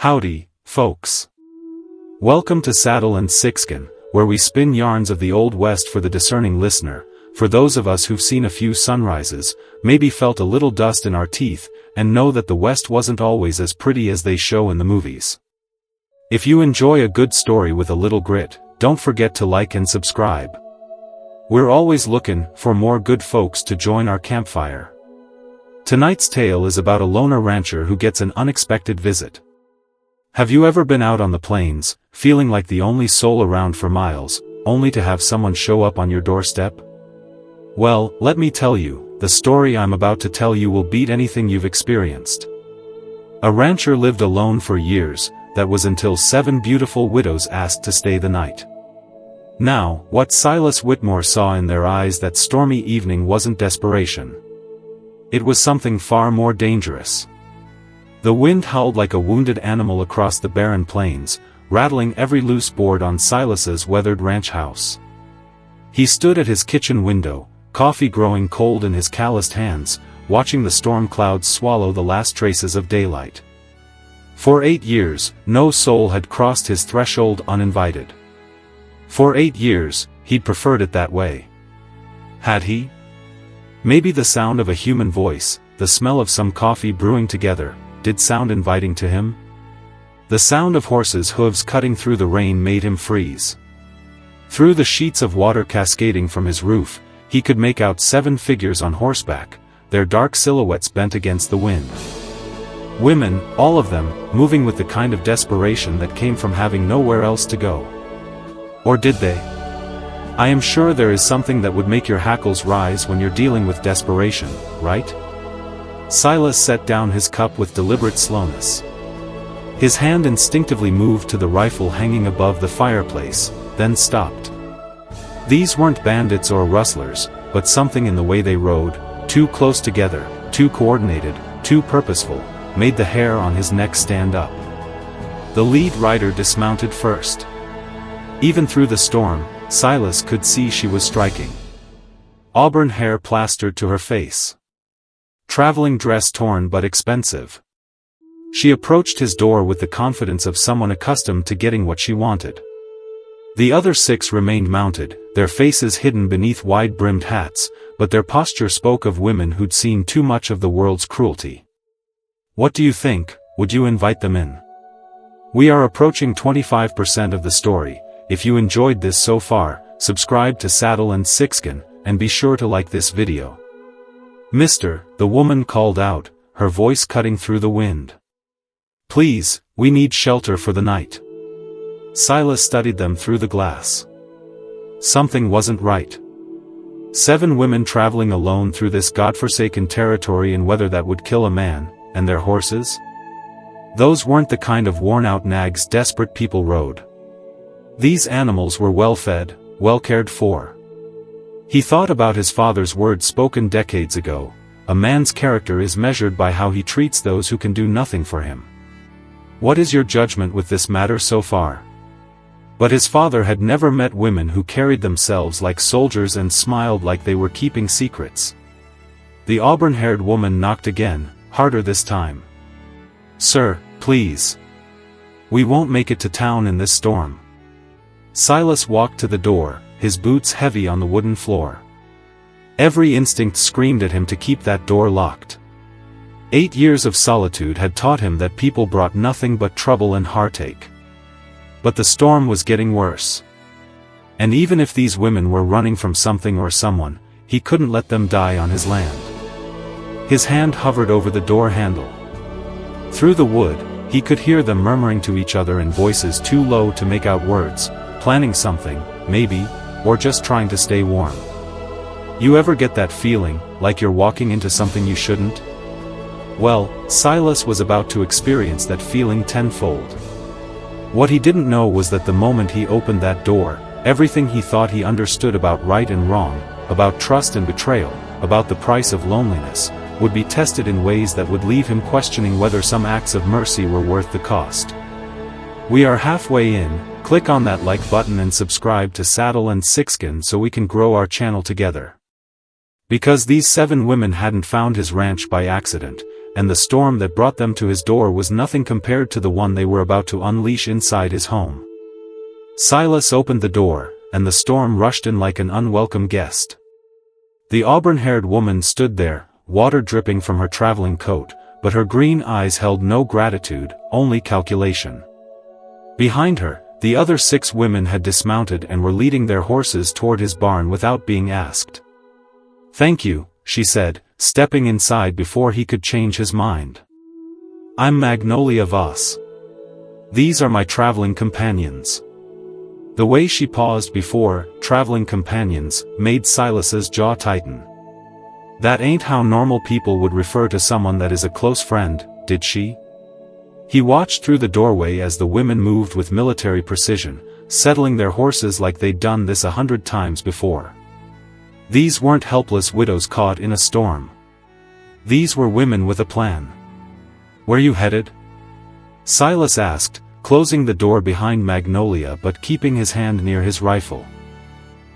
Howdy, folks. Welcome to Saddle and Sixskin, where we spin yarns of the Old West for the discerning listener, for those of us who've seen a few sunrises, maybe felt a little dust in our teeth, and know that the West wasn't always as pretty as they show in the movies. If you enjoy a good story with a little grit, don't forget to like and subscribe. We're always looking for more good folks to join our campfire. Tonight's tale is about a loner rancher who gets an unexpected visit. Have you ever been out on the plains, feeling like the only soul around for miles, only to have someone show up on your doorstep? Well, let me tell you, the story I'm about to tell you will beat anything you've experienced. A rancher lived alone for years, that was until 7 beautiful widows asked to stay the night. Now, what Silas Whitmore saw in their eyes that stormy evening wasn't desperation. It was something far more dangerous. The wind howled like a wounded animal across the barren plains, rattling every loose board on Silas's weathered ranch house. He stood at his kitchen window, coffee growing cold in his calloused hands, watching the storm clouds swallow the last traces of daylight. For 8 years, no soul had crossed his threshold uninvited. For 8 years, he'd preferred it that way. Had he? Maybe the sound of a human voice, the smell of some coffee brewing together, did sound inviting to him? The sound of horses' hooves cutting through the rain made him freeze. Through the sheets of water cascading from his roof, he could make out 7 figures on horseback, their dark silhouettes bent against the wind. Women, all of them, moving with the kind of desperation that came from having nowhere else to go. Or did they? I am sure there is something that would make your hackles rise when you're dealing with desperation, right? Silas set down his cup with deliberate slowness. His hand instinctively moved to the rifle hanging above the fireplace, then stopped. These weren't bandits or rustlers, but something in the way they rode, too close together, too coordinated, too purposeful, made the hair on his neck stand up. The lead rider dismounted first. Even through the storm, Silas could see she was striking. Auburn hair plastered to her face. Traveling dress torn but expensive. She approached his door with the confidence of someone accustomed to getting what she wanted. The other 6 remained mounted, their faces hidden beneath wide-brimmed hats, but their posture spoke of women who'd seen too much of the world's cruelty. What do you think? Would you invite them in? We are approaching 25% of the story. If you enjoyed this so far, subscribe to Saddle and Sixskin, and be sure to like this video. Mister, the woman called out, her voice cutting through the wind. Please, we need shelter for the night. Silas studied them through the glass. Something wasn't right. 7 women traveling alone through this godforsaken territory in weather that would kill a man, and their horses? Those weren't the kind of worn-out nags desperate people rode. These animals were well-fed, well-cared for. He thought about his father's words spoken decades ago, a man's character is measured by how he treats those who can do nothing for him. What is your judgment with this matter so far? But his father had never met women who carried themselves like soldiers and smiled like they were keeping secrets. The auburn-haired woman knocked again, harder this time. Sir, please. We won't make it to town in this storm. Silas walked to the door, his boots heavy on the wooden floor. Every instinct screamed at him to keep that door locked. 8 years of solitude had taught him that people brought nothing but trouble and heartache. But the storm was getting worse. And even if these women were running from something or someone, he couldn't let them die on his land. His hand hovered over the door handle. Through the wood, he could hear them murmuring to each other in voices too low to make out words, planning something, maybe, or just trying to stay warm. You ever get that feeling, like you're walking into something you shouldn't? Well, Silas was about to experience that feeling tenfold. What he didn't know was that the moment he opened that door, everything he thought he understood about right and wrong, about trust and betrayal, about the price of loneliness, would be tested in ways that would leave him questioning whether some acts of mercy were worth the cost. We are halfway in. Click on that like button and subscribe to Saddle and Sixskin so we can grow our channel together. Because these 7 women hadn't found his ranch by accident, and the storm that brought them to his door was nothing compared to the one they were about to unleash inside his home. Silas opened the door, and the storm rushed in like an unwelcome guest. The auburn-haired woman stood there, water dripping from her traveling coat, but her green eyes held no gratitude, only calculation. Behind her, the other 6 women had dismounted and were leading their horses toward his barn without being asked. "Thank you," she said, stepping inside before he could change his mind. "I'm Magnolia Voss. These are my traveling companions." The way she paused before traveling companions made Silas's jaw tighten. That ain't how normal people would refer to someone that is a close friend, did she? He watched through the doorway as the women moved with military precision, settling their horses like they'd done this 100 times before. These weren't helpless widows caught in a storm. These were women with a plan. "Where you headed?" Silas asked, closing the door behind Magnolia but keeping his hand near his rifle.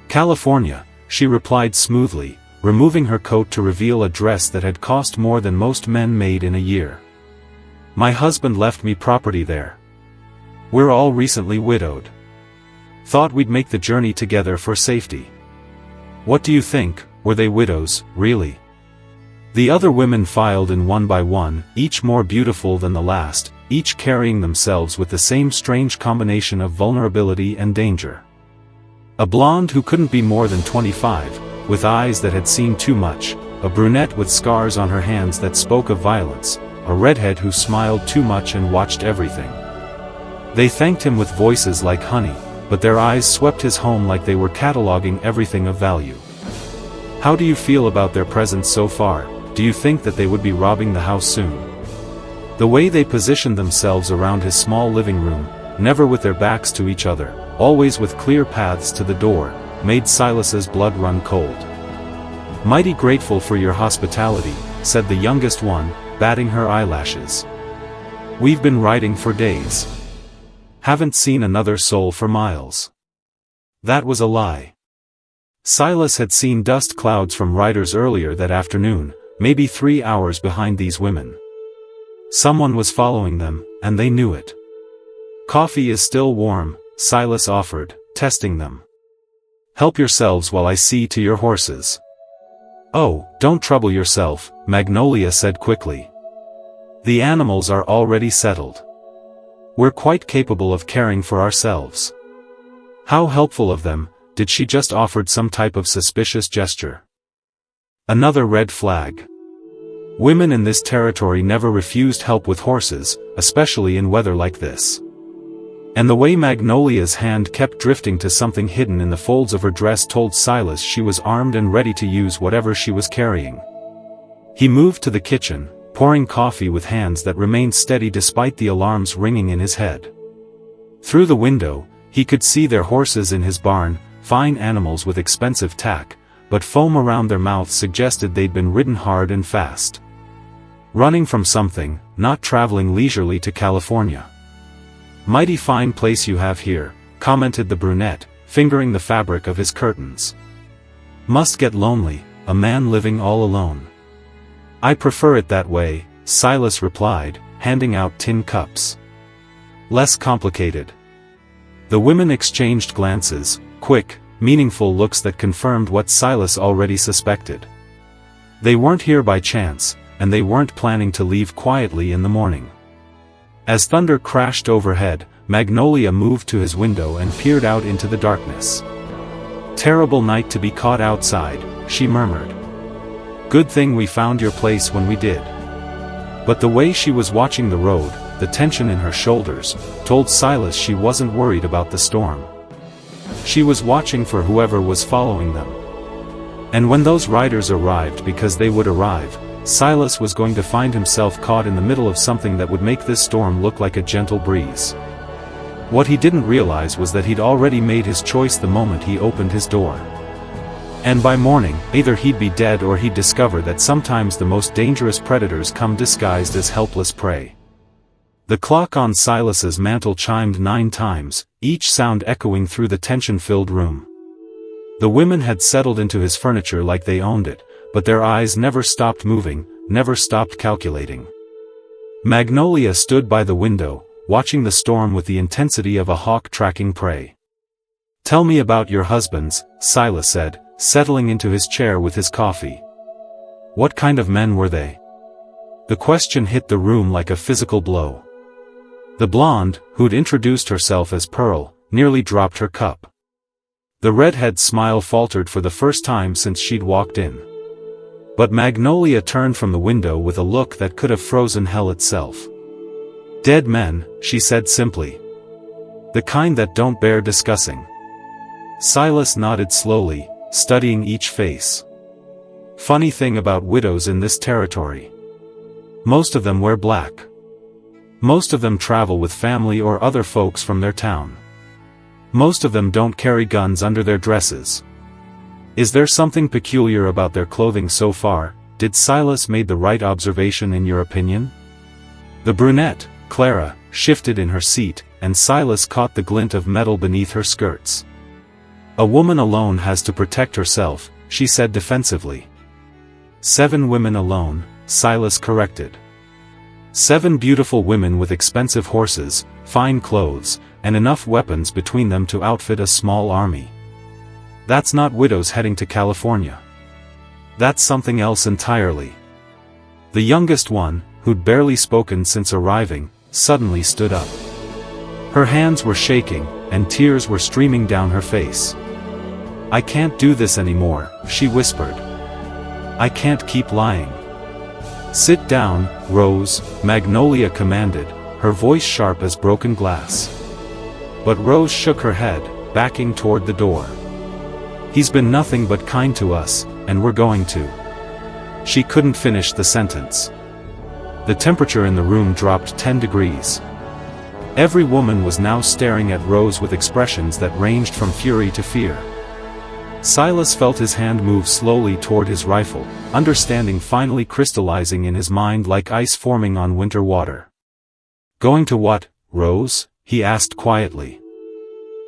"California," she replied smoothly, removing her coat to reveal a dress that had cost more than most men made in a year. "My husband left me property there. We're all recently widowed. Thought we'd make the journey together for safety." "What do you think, were they widows, really?" The other women filed in one by one, each more beautiful than the last, each carrying themselves with the same strange combination of vulnerability and danger. A blonde who couldn't be more than 25, with eyes that had seen too much, a brunette with scars on her hands that spoke of violence, a redhead who smiled too much and watched everything. They thanked him with voices like honey, but their eyes swept his home like they were cataloging everything of value. "How do you feel about their presence so far? Do you think that they would be robbing the house soon?" The way they positioned themselves around his small living room, never with their backs to each other, always with clear paths to the door, made Silas's blood run cold. "Mighty grateful for your hospitality," said the youngest one, batting her eyelashes. "We've been riding for days. Haven't seen another soul for miles." That was a lie. Silas had seen dust clouds from riders earlier that afternoon, maybe 3 hours behind these women. Someone was following them, and they knew it. "Coffee is still warm," Silas offered, testing them. "Help yourselves while I see to your horses." "Oh, don't trouble yourself," Magnolia said quickly. "The animals are already settled. We're quite capable of caring for ourselves." How helpful of them. Did she just offered some type of suspicious gesture? Another red flag. Women in this territory never refused help with horses, especially in weather like this. And the way Magnolia's hand kept drifting to something hidden in the folds of her dress told Silas she was armed and ready to use whatever she was carrying. He moved to the kitchen, pouring coffee with hands that remained steady despite the alarms ringing in his head. Through the window, he could see their horses in his barn, fine animals with expensive tack, but foam around their mouths suggested they'd been ridden hard and fast. Running from something, not traveling leisurely to California. "Mighty fine place you have here," commented the brunette, fingering the fabric of his curtains. "Must get lonely, a man living all alone." "I prefer it that way," Silas replied, handing out tin cups. "Less complicated." The women exchanged glances, quick, meaningful looks that confirmed what Silas already suspected. They weren't here by chance, and they weren't planning to leave quietly in the morning. As thunder crashed overhead, Magnolia moved to his window and peered out into the darkness. "Terrible night to be caught outside," she murmured. "Good thing we found your place when we did." But the way she was watching the road, the tension in her shoulders, told Silas she wasn't worried about the storm. She was watching for whoever was following them. And when those riders arrived, because they would arrive, Silas was going to find himself caught in the middle of something that would make this storm look like a gentle breeze. What he didn't realize was that he'd already made his choice the moment he opened his door. And by morning, either he'd be dead or he'd discover that sometimes the most dangerous predators come disguised as helpless prey. The clock on Silas's mantel chimed 9 times, each sound echoing through the tension-filled room. The women had settled into his furniture like they owned it, but their eyes never stopped moving, never stopped calculating. Magnolia stood by the window, watching the storm with the intensity of a hawk tracking prey. "Tell me about your husbands," Silas said, settling into his chair with his coffee. "What kind of men were they?" The question hit the room like a physical blow. The blonde, who'd introduced herself as Pearl, nearly dropped her cup. The redhead's smile faltered for the first time since she'd walked in. But Magnolia turned from the window with a look that could have frozen hell itself. "Dead men," she said simply. "The kind that don't bear discussing." Silas nodded slowly, studying each face. "Funny thing about widows in this territory. Most of them wear black. Most of them travel with family or other folks from their town. Most of them don't carry guns under their dresses. Is there something peculiar about their clothing so far? Did Silas make the right observation in your opinion?" The brunette, Clara, shifted in her seat, and Silas caught the glint of metal beneath her skirts. "A woman alone has to protect herself," she said defensively. "7 women alone," Silas corrected. 7 beautiful women with expensive horses, fine clothes, and enough weapons between them to outfit a small army. That's not widows heading to California. That's something else entirely. The youngest one, who'd barely spoken since arriving, suddenly stood up. Her hands were shaking, and tears were streaming down her face. "I can't do this anymore," she whispered. "I can't keep lying." "Sit down, Rose," Magnolia commanded, her voice sharp as broken glass. But Rose shook her head, backing toward the door. "He's been nothing but kind to us, and we're going to." She couldn't finish the sentence. The temperature in the room dropped 10 degrees. Every woman was now staring at Rose with expressions that ranged from fury to fear. Silas felt his hand move slowly toward his rifle, understanding finally crystallizing in his mind like ice forming on winter water. "Going to what, Rose?" he asked quietly.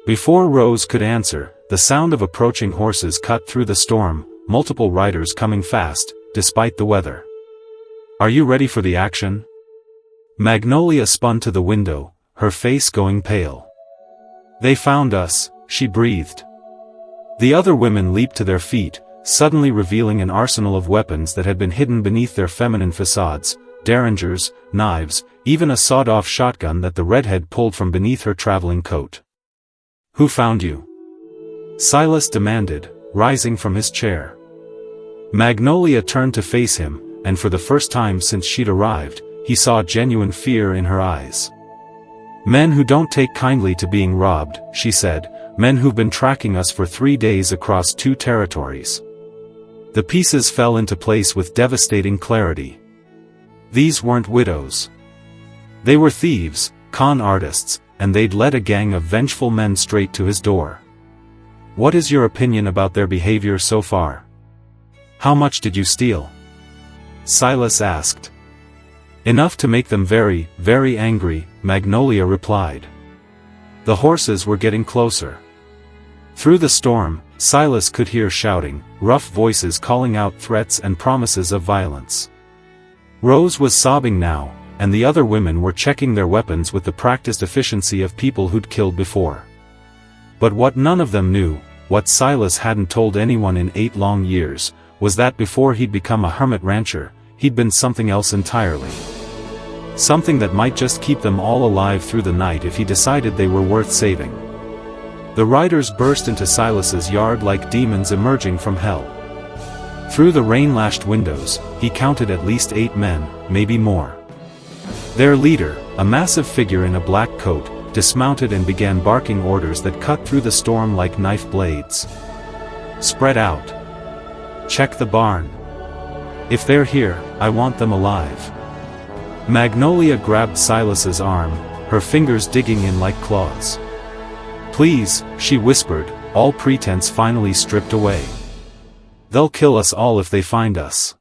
Before Rose could answer, the sound of approaching horses cut through the storm, multiple riders coming fast, despite the weather. "Are you ready for the action?" Magnolia spun to the window, her face going pale. "They found us," she breathed. The other women leaped to their feet, suddenly revealing an arsenal of weapons that had been hidden beneath their feminine facades, derringers, knives, even a sawed-off shotgun that the redhead pulled from beneath her traveling coat. "Who found you?" Silas demanded, rising from his chair. Magnolia turned to face him, and for the first time since she'd arrived, he saw genuine fear in her eyes. "Men who don't take kindly to being robbed," she said. "Men who've been tracking us for 3 days across 2 territories." The pieces fell into place with devastating clarity. These weren't widows. They were thieves, con artists, and they'd led a gang of vengeful men straight to his door. "What is your opinion about their behavior so far? How much did you steal?" Silas asked. "Enough to make them very, very angry," Magnolia replied. The horses were getting closer. Through the storm, Silas could hear shouting, rough voices calling out threats and promises of violence. Rose was sobbing now, and the other women were checking their weapons with the practiced efficiency of people who'd killed before. But what none of them knew, what Silas hadn't told anyone in 8 long years, was that before he'd become a hermit rancher, he'd been something else entirely. Something that might just keep them all alive through the night if he decided they were worth saving. The riders burst into Silas's yard like demons emerging from hell. Through the rain-lashed windows, he counted at least 8 men, maybe more. Their leader, a massive figure in a black coat, dismounted and began barking orders that cut through the storm like knife blades. "Spread out. Check the barn. If they're here, I want them alive." Magnolia grabbed Silas's arm, her fingers digging in like claws. "Please," she whispered, all pretense finally stripped away. "They'll kill us all if they find us."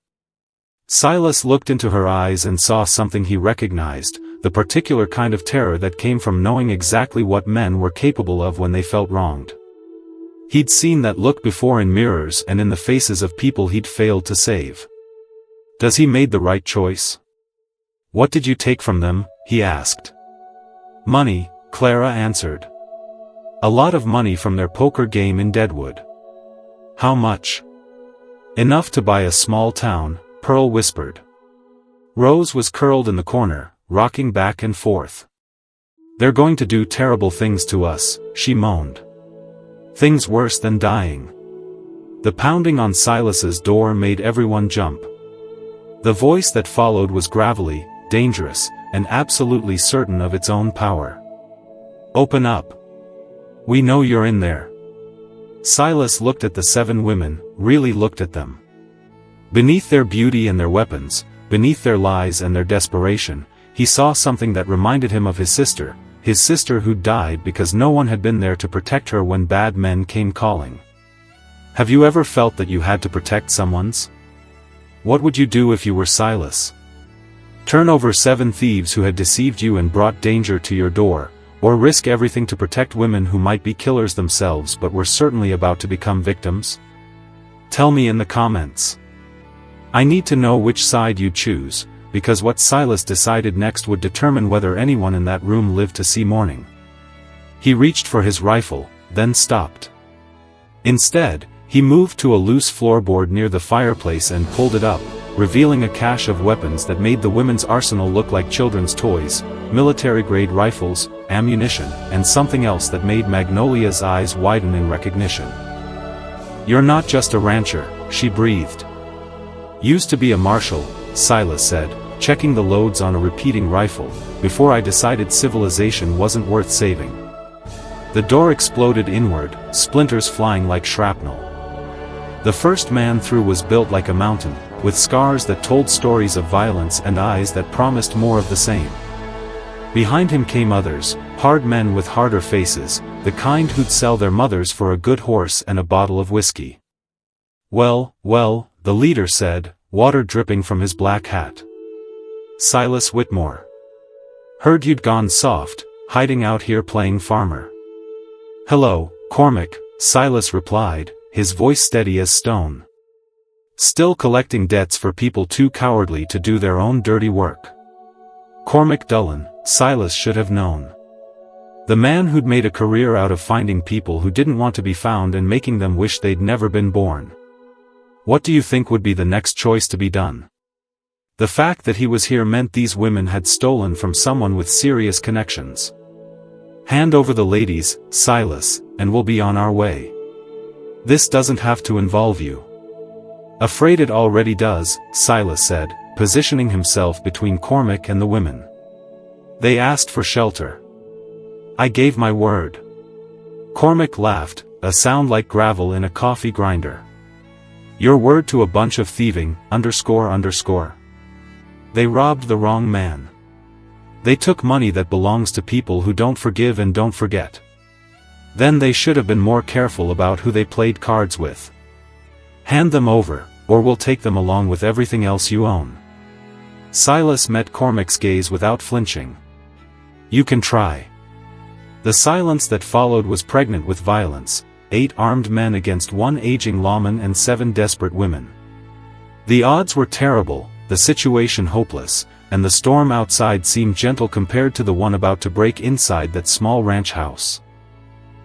Silas looked into her eyes and saw something he recognized, the particular kind of terror that came from knowing exactly what men were capable of when they felt wronged. He'd seen that look before in mirrors and in the faces of people he'd failed to save. Does he made the right choice? "What did you take from them?" he asked. "Money," Clara answered. "A lot of money from their poker game in Deadwood." "How much?" "Enough to buy a small town," Pearl whispered. Rose was curled in the corner, rocking back and forth. "They're going to do terrible things to us," she moaned. "Things worse than dying." The pounding on Silas's door made everyone jump. The voice that followed was gravelly, dangerous, and absolutely certain of its own power. "Open up. We know you're in there." Silas looked at the 7 women, really looked at them. Beneath their beauty and their weapons, beneath their lies and their desperation, he saw something that reminded him of his sister who died because no one had been there to protect her when bad men came calling. Have you ever felt that you had to protect someone's? What would you do if you were Silas? Turn over 7 thieves who had deceived you and brought danger to your door, or risk everything to protect women who might be killers themselves but were certainly about to become victims? Tell me in the comments. I need to know which side you choose, because what Silas decided next would determine whether anyone in that room lived to see morning. He reached for his rifle, then stopped. Instead, he moved to a loose floorboard near the fireplace and pulled it up, revealing a cache of weapons that made the women's arsenal look like children's toys, military-grade rifles, ammunition, and something else that made Magnolia's eyes widen in recognition. "You're not just a rancher," she breathed. "Used to be a marshal," Silas said, checking the loads on a repeating rifle, "before I decided civilization wasn't worth saving." The door exploded inward, splinters flying like shrapnel. The first man through was built like a mountain, with scars that told stories of violence and eyes that promised more of the same. Behind him came others, hard men with harder faces, the kind who'd sell their mothers for a good horse and a bottle of whiskey. Well, the leader said, water dripping from his black hat. "Silas Whitmore. Heard you'd gone soft, hiding out here playing farmer." "Hello, Cormac," Silas replied, his voice steady as stone. "Still collecting debts for people too cowardly to do their own dirty work." Cormac Dullan, Silas should have known. The man who'd made a career out of finding people who didn't want to be found and making them wish they'd never been born. What do you think would be the next choice to be done? The fact that he was here meant these women had stolen from someone with serious connections. "Hand over the ladies, Silas, and we'll be on our way. This doesn't have to involve you." "Afraid it already does," Silas said, positioning himself between Cormac and the women. "They asked for shelter. I gave my word." Cormac laughed, a sound like gravel in a coffee grinder. "Your word to a bunch of thieving, __. They robbed the wrong man. They took money that belongs to people who don't forgive and don't forget. Then they should have been more careful about who they played cards with. Hand them over, or we'll take them along with everything else you own." Silas met Cormac's gaze without flinching. "You can try." The silence that followed was pregnant with violence, 8 armed men against 1 aging lawman and 7 desperate women. The odds were terrible, the situation hopeless, and the storm outside seemed gentle compared to the one about to break inside that small ranch house.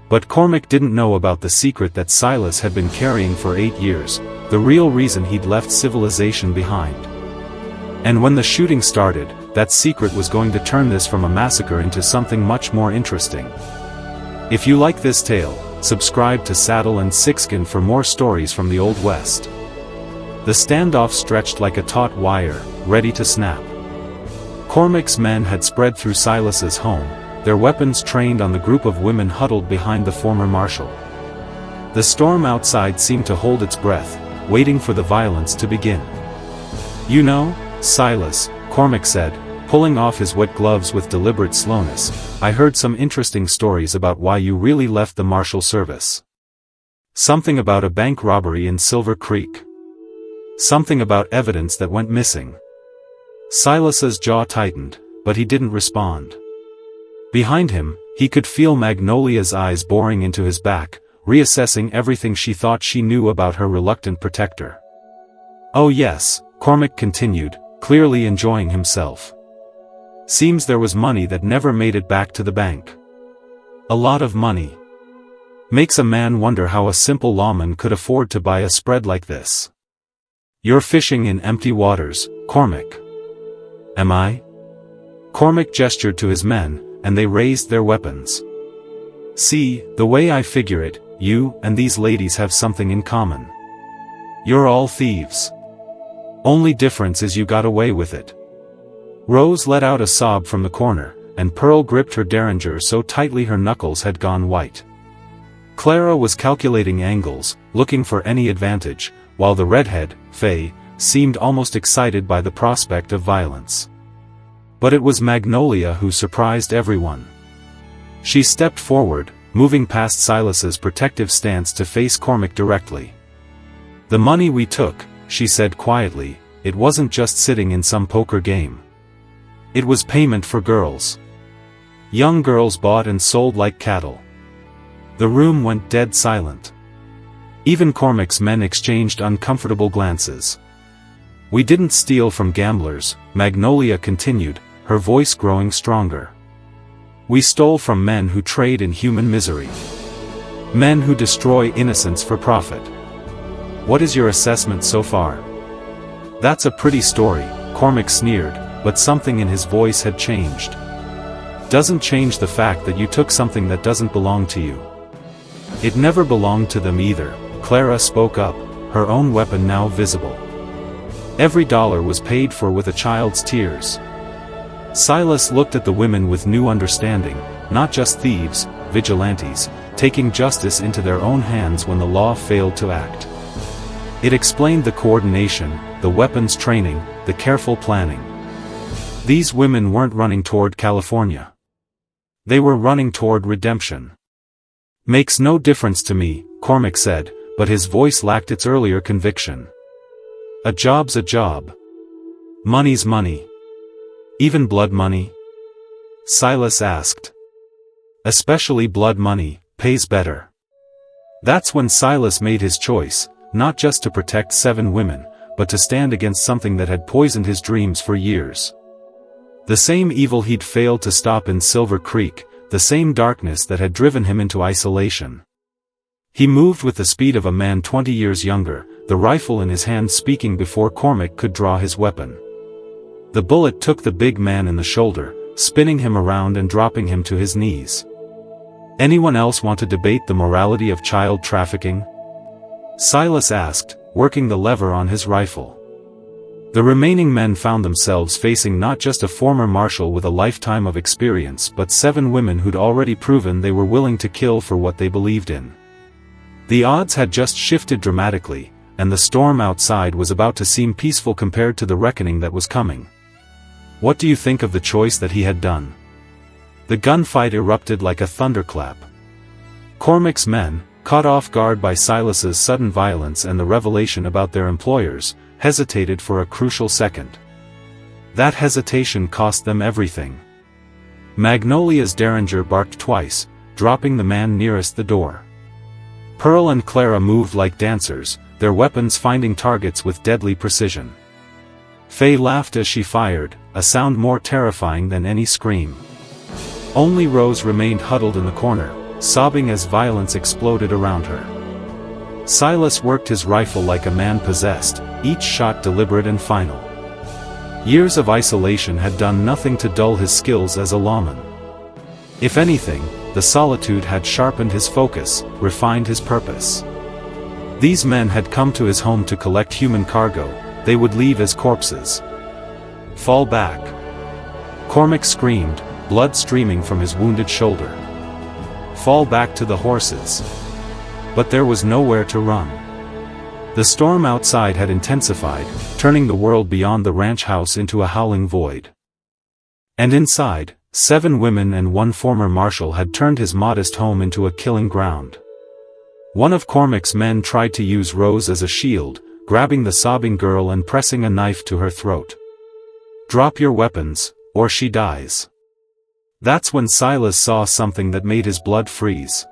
But Cormac didn't know about the secret that Silas had been carrying for 8 years, the real reason he'd left civilization behind. And when the shooting started, that secret was going to turn this from a massacre into something much more interesting. If you like this tale, subscribe to Saddle and Sixskin for more stories from the Old West. The standoff stretched like a taut wire, ready to snap. Cormac's men had spread through Silas's home, their weapons trained on the group of women huddled behind the former marshal. The storm outside seemed to hold its breath, waiting for the violence to begin. "You know, Silas," Cormac said, pulling off his wet gloves with deliberate slowness, "I heard some interesting stories about why you really left the marshal service. Something about a bank robbery in Silver Creek. Something about evidence that went missing." Silas's jaw tightened, but he didn't respond. Behind him, he could feel Magnolia's eyes boring into his back, reassessing everything she thought she knew about her reluctant protector. "Oh yes," Cormac continued, clearly enjoying himself. Seems there was money that never made it back to the bank. A lot of money. Makes a man wonder how a simple lawman could afford to buy a spread like this. You're fishing in empty waters, Cormac. Am I? Cormac gestured to his men, and they raised their weapons. See, the way I figure it, you and these ladies have something in common. You're all thieves. Only difference is you got away with it. Rose let out a sob from the corner, and Pearl gripped her derringer so tightly her knuckles had gone white. Clara was calculating angles, looking for any advantage, while the redhead, Faye, seemed almost excited by the prospect of violence. But it was Magnolia who surprised everyone. She stepped forward, moving past Silas's protective stance to face Cormac directly. The money we took, she said quietly, it wasn't just sitting in some poker game. It was payment for girls. Young girls bought and sold like cattle. The room went dead silent. Even Cormac's men exchanged uncomfortable glances. We didn't steal from gamblers, Magnolia continued, her voice growing stronger. We stole from men who trade in human misery. Men who destroy innocence for profit. What is your assessment so far? That's a pretty story, Cormac sneered, but something in his voice had changed. Doesn't change the fact that you took something that doesn't belong to you. It never belonged to them either, Clara spoke up, her own weapon now visible. Every dollar was paid for with a child's tears. Silas looked at the women with new understanding, not just thieves, vigilantes, taking justice into their own hands when the law failed to act. It explained the coordination, the weapons training, the careful planning. These women weren't running toward California. They were running toward redemption. Makes no difference to me, Cormac said, but his voice lacked its earlier conviction. A job's a job. Money's money. Even blood money? Silas asked. Especially blood money, pays better. That's when Silas made his choice, not just to protect 7 women, but to stand against something that had poisoned his dreams for years. The same evil he'd failed to stop in Silver Creek, the same darkness that had driven him into isolation. He moved with the speed of a man 20 years younger, the rifle in his hand speaking before Cormac could draw his weapon. The bullet took the big man in the shoulder, spinning him around and dropping him to his knees. Anyone else want to debate the morality of child trafficking? Silas asked, working the lever on his rifle. The remaining men found themselves facing not just a former marshal with a lifetime of experience but 7 women who'd already proven they were willing to kill for what they believed in. The odds had just shifted dramatically, and the storm outside was about to seem peaceful compared to the reckoning that was coming. What do you think of the choice that he had done? The gunfight erupted like a thunderclap. Cormac's men, caught off guard by Silas's sudden violence and the revelation about their employers, hesitated for a crucial second. That hesitation cost them everything. Magnolia's derringer barked twice, dropping the man nearest the door. Pearl and Clara moved like dancers, their weapons finding targets with deadly precision. Faye laughed as she fired, a sound more terrifying than any scream. Only Rose remained huddled in the corner, sobbing as violence exploded around her. Silas worked his rifle like a man possessed, each shot deliberate and final. Years of isolation had done nothing to dull his skills as a lawman. If anything, the solitude had sharpened his focus, refined his purpose. These men had come to his home to collect human cargo, they would leave as corpses. Fall back. Cormac screamed, blood streaming from his wounded shoulder. Fall back to the horses. But there was nowhere to run. The storm outside had intensified, turning the world beyond the ranch house into a howling void. And inside, 7 women and 1 former marshal had turned his modest home into a killing ground. One of Cormac's men tried to use Rose as a shield, grabbing the sobbing girl and pressing a knife to her throat. Drop your weapons, or she dies. That's when Silas saw something that made his blood freeze.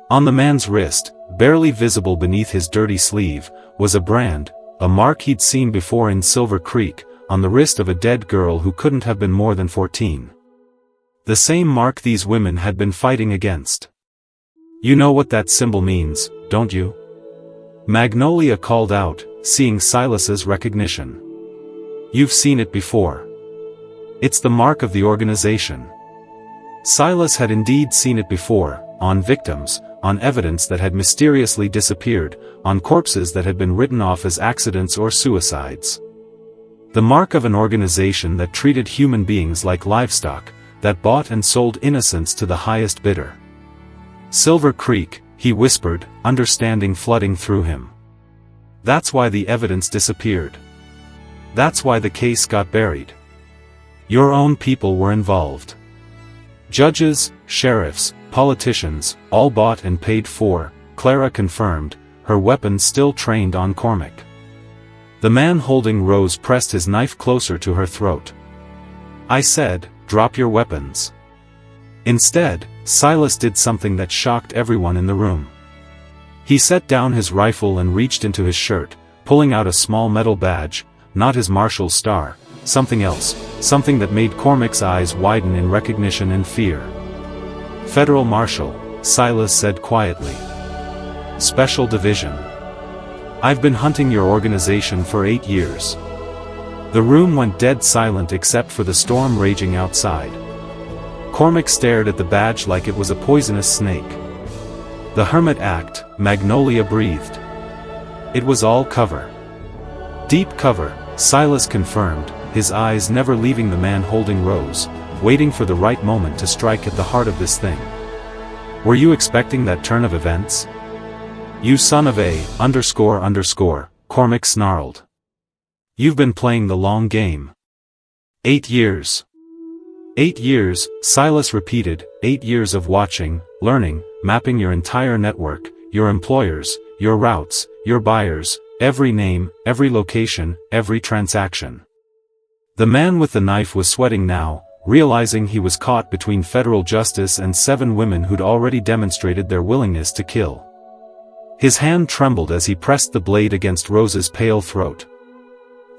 On the man's wrist, barely visible beneath his dirty sleeve, was a brand, a mark he'd seen before in Silver Creek, on the wrist of a dead girl who couldn't have been more than 14. The same mark these women had been fighting against. "You know what that symbol means, don't you?" Magnolia called out, seeing Silas's recognition. "You've seen it before. It's the mark of the organization." Silas had indeed seen it before, on victims, on evidence that had mysteriously disappeared, on corpses that had been written off as accidents or suicides. The mark of an organization that treated human beings like livestock, that bought and sold innocence to the highest bidder. "Silver Creek," he whispered, understanding flooding through him. "That's why the evidence disappeared. That's why the case got buried. Your own people were involved. Judges, sheriffs, politicians, all bought and paid for," Clara confirmed, her weapon still trained on Cormac. The man holding Rose pressed his knife closer to her throat. "I said, drop your weapons." Instead, Silas did something that shocked everyone in the room. He set down his rifle and reached into his shirt, pulling out a small metal badge, not his marshal's star, something else, something that made Cormac's eyes widen in recognition and fear. "Federal Marshal," Silas said quietly. "Special Division. I've been hunting your organization for 8 years." The room went dead silent except for the storm raging outside. Cormac stared at the badge like it was a poisonous snake. "The Hermit Act," Magnolia breathed. "It was all cover." "Deep cover," Silas confirmed, his eyes never leaving the man holding Rose, waiting for the right moment to strike at the heart of this thing. "Were you expecting that turn of events? You son of a ____," Cormac snarled. "You've been playing the long game. 8 years. 8 years, Silas repeated, 8 years of watching, learning, mapping your entire network, your employers, your routes, your buyers, every name, every location, every transaction." The man with the knife was sweating now, realizing he was caught between federal justice and 7 women who'd already demonstrated their willingness to kill. His hand trembled as he pressed the blade against Rose's pale throat.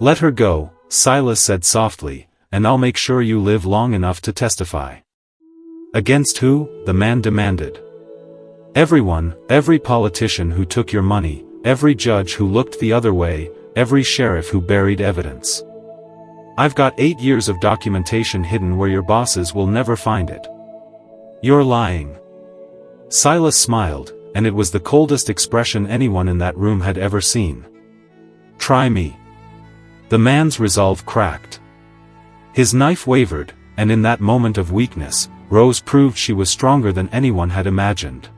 "Let her go," Silas said softly, "and I'll make sure you live long enough to testify." "Against who?" the man demanded. "Everyone, every politician who took your money, every judge who looked the other way, every sheriff who buried evidence. I've got 8 years of documentation hidden where your bosses will never find it." "You're lying." Silas smiled, and it was the coldest expression anyone in that room had ever seen. "Try me." The man's resolve cracked. His knife wavered, and in that moment of weakness, Rose proved she was stronger than anyone had imagined.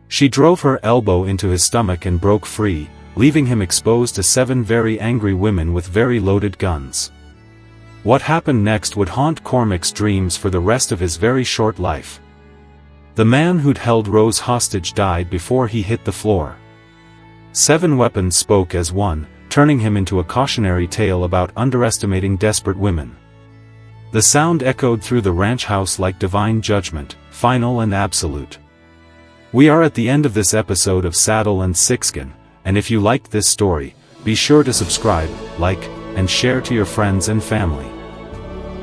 She drove her elbow into his stomach and broke free, leaving him exposed to 7 very angry women with very loaded guns. What happened next would haunt Cormac's dreams for the rest of his very short life. The man who'd held Rose hostage died before he hit the floor. 7 weapons spoke as one, turning him into a cautionary tale about underestimating desperate women. The sound echoed through the ranch house like divine judgment, final and absolute. We are at the end of this episode of Saddle and Sixskin, and if you liked this story, be sure to subscribe, like, and share to your friends and family.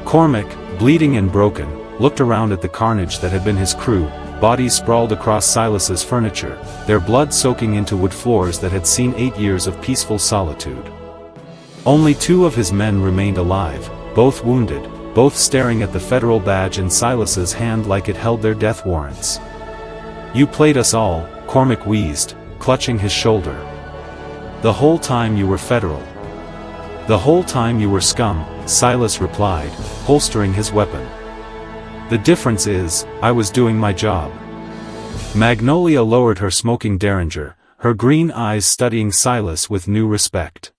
Cormac, bleeding and broken, looked around at the carnage that had been his crew, bodies sprawled across Silas's furniture, their blood soaking into wood floors that had seen 8 years of peaceful solitude. Only 2 of his men remained alive, both wounded, both staring at the federal badge in Silas's hand like it held their death warrants. "You played us all," Cormac wheezed, clutching his shoulder. "The whole time you were federal. The whole time you were scum," Silas replied, holstering his weapon. "The difference is, I was doing my job." Magnolia lowered her smoking derringer, her green eyes studying Silas with new respect.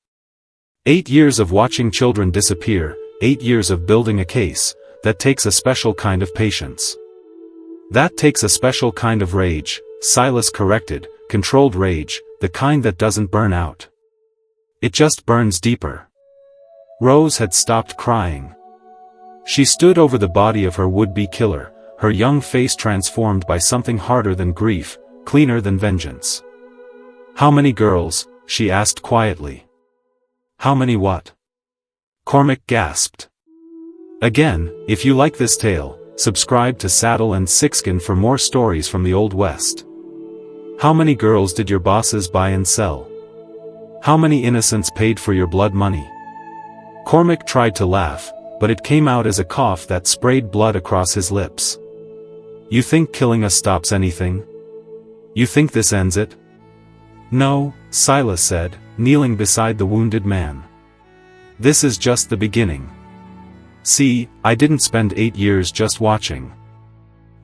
8 years of watching children disappear, 8 years of building a case, that takes a special kind of patience. "That takes a special kind of rage," Silas corrected, controlled rage, the kind that doesn't burn out. It just burns deeper. Rose had stopped crying. She stood over the body of her would-be killer, her young face transformed by something harder than grief, cleaner than vengeance. "How many girls?" she asked quietly. "How many what?" Cormac gasped. Again, if you like this tale, subscribe to Saddle and Sixskin for more stories from the Old West. How many girls did your bosses buy and sell? How many innocents paid for your blood money? Cormac tried to laugh, but it came out as a cough that sprayed blood across his lips. You think killing us stops anything? You think this ends it? No, Silas said, kneeling beside the wounded man. This is just the beginning. See, I didn't spend 8 years just watching.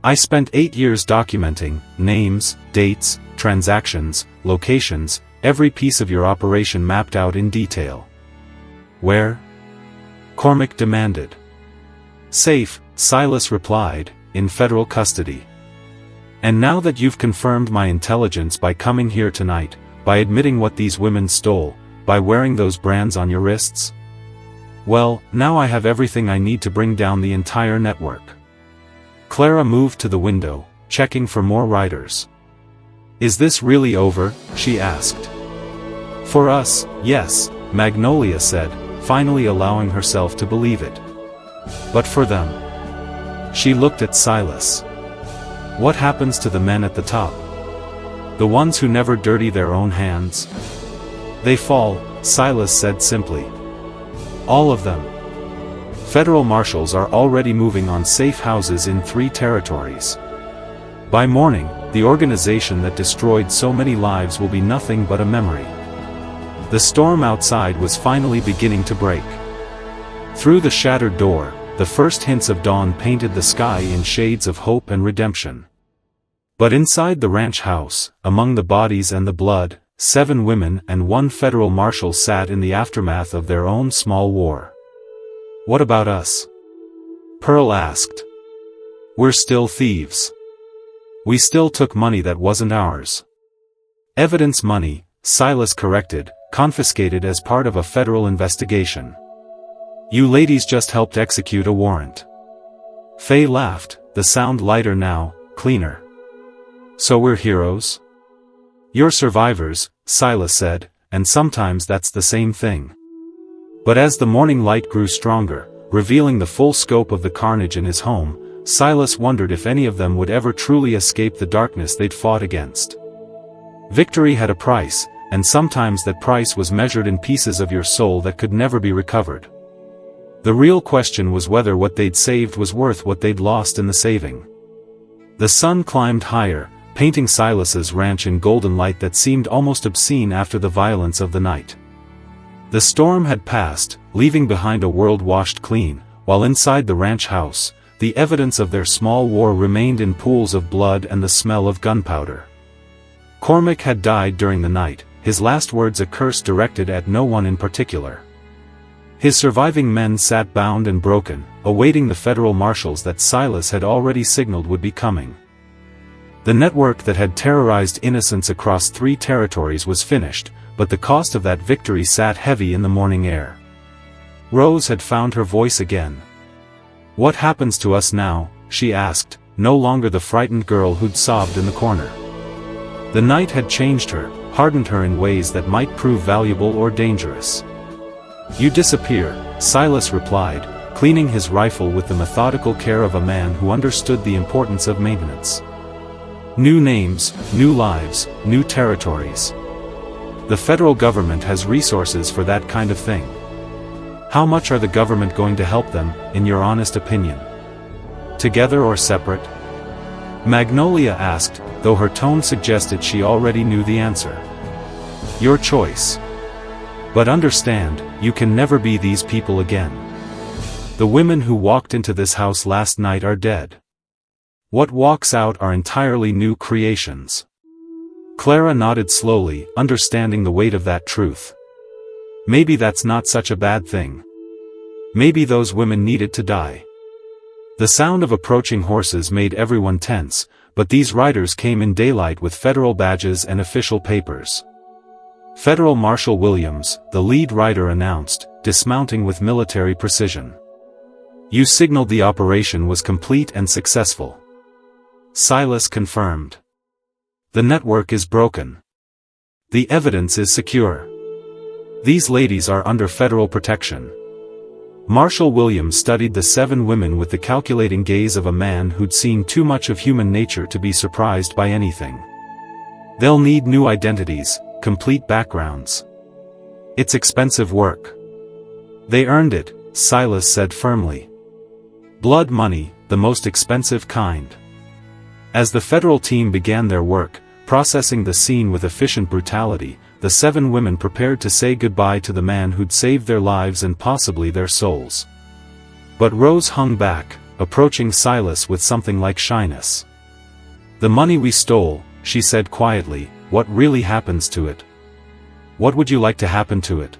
I spent 8 years documenting names, dates, transactions, locations, every piece of your operation mapped out in detail. Where? Cormac demanded. Safe, Silas replied, in federal custody. And now that you've confirmed my intelligence by coming here tonight, by admitting what these women stole, by wearing those brands on your wrists? Well, now I have everything I need to bring down the entire network. Clara moved to the window, checking for more riders. Is this really over? She asked. For us, yes, Magnolia said, finally allowing herself to believe it. But for them? She looked at Silas. What happens to the men at the top? The ones who never dirty their own hands? They fall, Silas said simply. All of them. Federal marshals are already moving on safe houses in 3 territories. By morning, the organization that destroyed so many lives will be nothing but a memory. The storm outside was finally beginning to break. Through the shattered door, the first hints of dawn painted the sky in shades of hope and redemption. But inside the ranch house, among the bodies and the blood, 7 women and 1 federal marshal sat in the aftermath of their own small war. What about us? Pearl asked. We're still thieves. We still took money that wasn't ours. Evidence money, Silas corrected, confiscated as part of a federal investigation. You ladies just helped execute a warrant. Faye laughed, the sound lighter now, cleaner. So we're heroes? You're survivors, Silas said, and sometimes that's the same thing. But as the morning light grew stronger, revealing the full scope of the carnage in his home, Silas wondered if any of them would ever truly escape the darkness they'd fought against. Victory had a price, and sometimes that price was measured in pieces of your soul that could never be recovered. The real question was whether what they'd saved was worth what they'd lost in the saving. The sun climbed higher, painting Silas's ranch in golden light that seemed almost obscene after the violence of the night. The storm had passed, leaving behind a world washed clean, while inside the ranch house, the evidence of their small war remained in pools of blood and the smell of gunpowder. Cormac had died during the night, his last words a curse directed at no one in particular. His surviving men sat bound and broken, awaiting the federal marshals that Silas had already signaled would be coming. The network that had terrorized innocents across 3 territories was finished, but the cost of that victory sat heavy in the morning air. Rose had found her voice again. What happens to us now? She asked, no longer the frightened girl who'd sobbed in the corner. The night had changed her, hardened her in ways that might prove valuable or dangerous. You disappear, Silas replied, cleaning his rifle with the methodical care of a man who understood the importance of maintenance. New names, new lives, new territories. The federal government has resources for that kind of thing. How much are the government going to help them, in your honest opinion? Together or separate? Magnolia asked, though her tone suggested she already knew the answer. Your choice. But understand, you can never be these people again. The women who walked into this house last night are dead. What walks out are entirely new creations. Clara nodded slowly, understanding the weight of that truth. Maybe that's not such a bad thing. Maybe those women needed to die. The sound of approaching horses made everyone tense, but these riders came in daylight with federal badges and official papers. Federal Marshal Williams, the lead rider announced, dismounting with military precision. You signaled the operation was complete and successful. Silas confirmed. The network is broken. The evidence is secure. These ladies are under federal protection. Marshal Williams studied the 7 women with the calculating gaze of a man who'd seen too much of human nature to be surprised by anything. They'll need new identities, complete backgrounds. It's expensive work. They earned it, Silas said firmly. Blood money, the most expensive kind. As the federal team began their work, processing the scene with efficient brutality, the 7 women prepared to say goodbye to the man who'd saved their lives and possibly their souls. But Rose hung back, approaching Silas with something like shyness. "The money we stole," she said quietly, "what really happens to it? What would you like to happen to it?"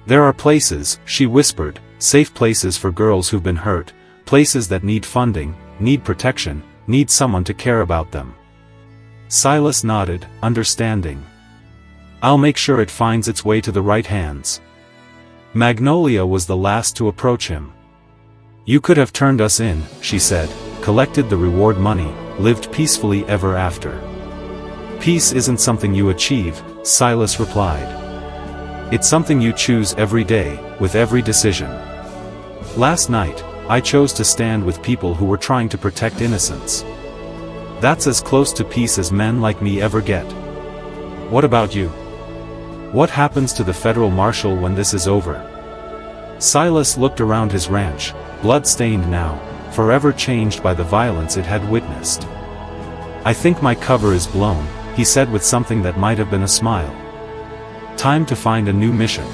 "There are places," she whispered, "safe places for girls who've been hurt, places that need funding, need protection, need someone to care about them." Silas nodded, understanding. "I'll make sure it finds its way to the right hands." Magnolia was the last to approach him. "You could have turned us in," she said, "collected the reward money, lived peacefully ever after." "Peace isn't something you achieve," Silas replied. "It's something you choose every day, with every decision. Last night, I chose to stand with people who were trying to protect innocence. That's as close to peace as men like me ever get. What about you? What happens to the federal marshal when this is over?" Silas looked around his ranch, blood-stained now, forever changed by the violence it had witnessed. "I think my cover is blown," he said with something that might have been a smile. "Time to find a new mission."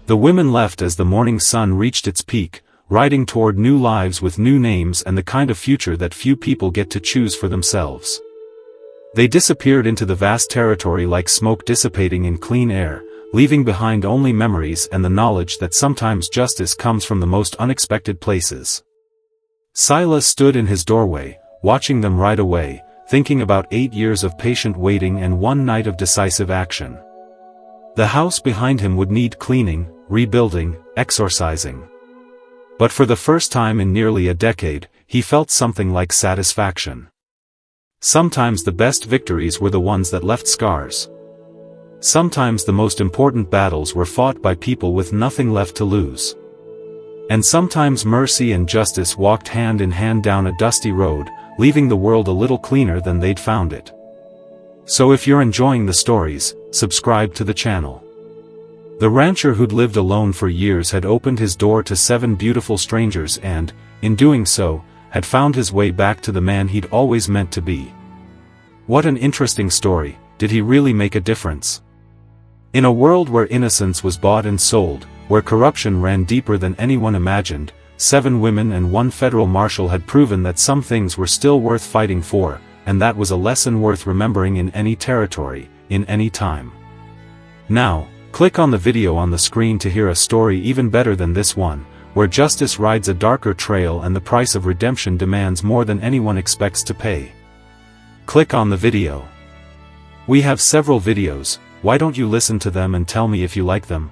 The women left as the morning sun reached its peak, riding toward new lives with new names and the kind of future that few people get to choose for themselves. They disappeared into the vast territory like smoke dissipating in clean air, leaving behind only memories and the knowledge that sometimes justice comes from the most unexpected places. Silas stood in his doorway, watching them ride away, thinking about 8 years of patient waiting and 1 night of decisive action. The house behind him would need cleaning, rebuilding, exorcising. But for the first time in nearly a decade, he felt something like satisfaction. Sometimes the best victories were the ones that left scars. Sometimes the most important battles were fought by people with nothing left to lose. And sometimes mercy and justice walked hand in hand down a dusty road, leaving the world a little cleaner than they'd found it. So if you're enjoying the stories, subscribe to the channel. The rancher who'd lived alone for years had opened his door to 7 beautiful strangers and, in doing so, had found his way back to the man he'd always meant to be. What an interesting story. Did he really make a difference? In a world where innocence was bought and sold, where corruption ran deeper than anyone imagined, 7 women and 1 federal marshal had proven that some things were still worth fighting for, and that was a lesson worth remembering in any territory, in any time. Now, click on the video on the screen to hear a story even better than this one, where justice rides a darker trail and the price of redemption demands more than anyone expects to pay. Click on the video. We have several videos, why don't you listen to them and tell me if you like them?